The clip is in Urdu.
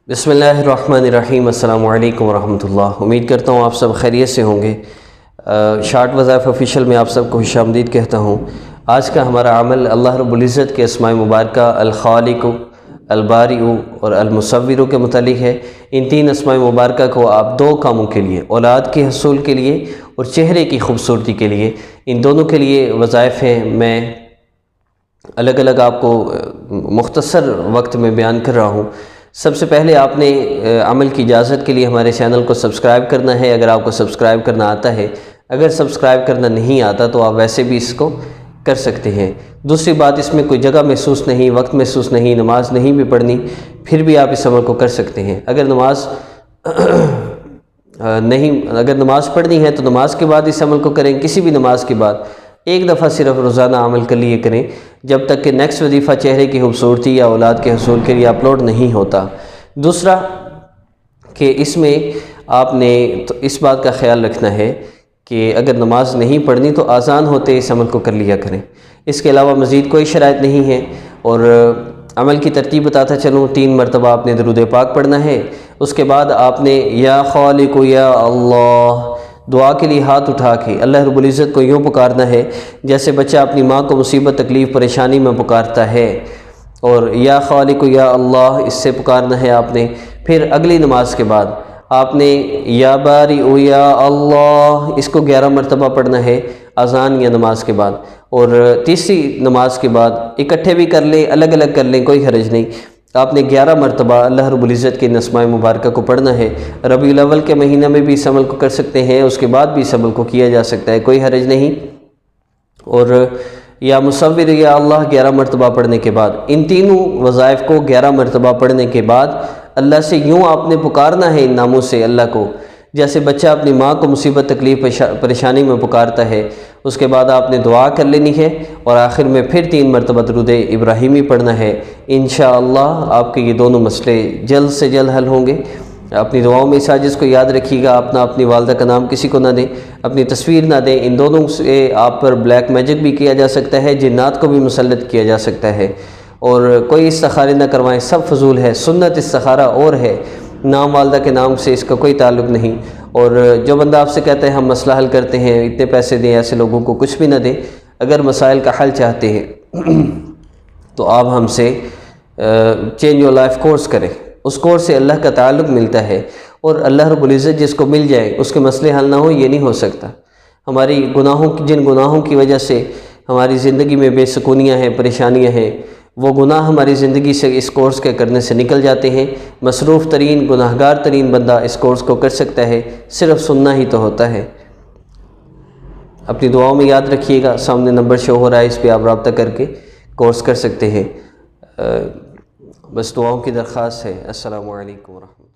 بسم اللہ الرحمن الرحیم۔ السلام علیکم ورحمۃ اللہ۔ امید کرتا ہوں آپ سب خیریت سے ہوں گے۔ شارٹ وظائف آفیشیل میں آپ سب کو خوش آمدید کہتا ہوں۔ آج کا ہمارا عمل اللہ رب العزت کے اسماء مبارکہ الخالق، البارئ اور المصور کے متعلق ہے۔ ان تین اسماء مبارکہ کو آپ دو کاموں کے لیے، اولاد کے حصول کے لیے اور چہرے کی خوبصورتی کے لیے، ان دونوں کے لیے وظائف ہیں۔ میں الگ الگ آپ کو مختصر وقت میں بیان کر رہا ہوں۔ سب سے پہلے آپ نے عمل کی اجازت کے لیے ہمارے چینل کو سبسکرائب کرنا ہے، اگر آپ کو سبسکرائب کرنا آتا ہے۔ اگر سبسکرائب کرنا نہیں آتا تو آپ ویسے بھی اس کو کر سکتے ہیں۔ دوسری بات، اس میں کوئی جگہ محسوس نہیں، وقت محسوس نہیں، نماز نہیں بھی پڑھنی، پھر بھی آپ اس عمل کو کر سکتے ہیں۔ اگر نماز پڑھنی ہے تو نماز کے بعد اس عمل کو کریں، کسی بھی نماز کے بعد ایک دفعہ صرف روزانہ عمل کے لیے کریں، جب تک کہ نیکسٹ وظیفہ چہرے کی خوبصورتی یا اولاد کے حصول کے لیے اپلوڈ نہیں ہوتا۔ دوسرا کہ اس میں آپ نے تو اس بات کا خیال رکھنا ہے کہ اگر نماز نہیں پڑھنی تو آذان ہوتے اس عمل کو کر لیا کریں۔ اس کے علاوہ مزید کوئی شرائط نہیں ہے۔ اور عمل کی ترتیب بتاتا چلوں، 3 مرتبہ آپ نے درود پاک پڑھنا ہے۔ اس کے بعد آپ نے یا خالق یا اللہ دعا کے لیے ہاتھ اٹھا کے اللہ رب العزت کو یوں پکارنا ہے جیسے بچہ اپنی ماں کو مصیبت، تکلیف، پریشانی میں پکارتا ہے، اور یا خالق یا اللہ اس سے پکارنا ہے آپ نے۔ پھر اگلی نماز کے بعد آپ نے یا بارئ یا اللہ اس کو 11 مرتبہ پڑھنا ہے اذان یا نماز کے بعد۔ اور تیسری نماز کے بعد اکٹھے بھی کر لیں، الگ الگ کر لیں، کوئی حرج نہیں۔ آپ نے 11 مرتبہ اللہ رب العزت کے اسماء مبارکہ کو پڑھنا ہے۔ ربیع الاول کے مہینہ میں بھی اس عمل کو کر سکتے ہیں، اس کے بعد بھی اس عمل کو کیا جا سکتا ہے، کوئی حرج نہیں۔ اور یا مصور یا اللہ 11 مرتبہ پڑھنے کے بعد، ان تینوں وظائف کو 11 مرتبہ پڑھنے کے بعد اللہ سے یوں آپ نے پکارنا ہے ان ناموں سے اللہ کو جیسے بچہ اپنی ماں کو مصیبت، تکلیف، پریشانی میں پکارتا ہے۔ اس کے بعد آپ نے دعا کر لینی ہے اور آخر میں پھر 3 مرتبہ درود ابراہیمی پڑھنا ہے۔ انشاءاللہ آپ کے یہ دونوں مسئلے جلد سے جلد حل ہوں گے۔ اپنی دعاؤں میں اس عاجز کو یاد رکھیے گا، اپنی والدہ کا نام کسی کو نہ دیں، اپنی تصویر نہ دیں۔ ان دونوں سے آپ پر بلیک میجک بھی کیا جا سکتا ہے، جنات کو بھی مسلط کیا جا سکتا ہے۔ اور کوئی استخارے نہ کروائیں، سب فضول ہے۔ سنت استخارہ اور ہے، نام والدہ کے نام سے اس کا کوئی تعلق نہیں۔ اور جو بندہ آپ سے کہتا ہے ہم مسئلہ حل کرتے ہیں، اتنے پیسے دیں، ایسے لوگوں کو کچھ بھی نہ دیں۔ اگر مسائل کا حل چاہتے ہیں تو آپ ہم سے چینج یور لائف کورس کریں، اس کورس سے اللہ کا تعلق ملتا ہے، اور اللہ رب العزت جس کو مل جائے اس کے مسئلے حل نہ ہوں، یہ نہیں ہو سکتا۔ ہماری جن گناہوں کی وجہ سے ہماری زندگی میں بے سکونیاں ہیں، پریشانیاں ہیں، وہ گناہ ہماری زندگی سے اس کورس کے کرنے سے نکل جاتے ہیں۔ مصروف ترین، گناہگار ترین بندہ اس کورس کو کر سکتا ہے، صرف سننا ہی تو ہوتا ہے۔ اپنی دعاؤں میں یاد رکھیے گا، سامنے نمبر شو ہو رہا ہے، اس پہ آپ رابطہ کر کے کورس کر سکتے ہیں۔ بس دعاؤں کی درخواست ہے۔ السلام علیکم ورحمۃ اللہ۔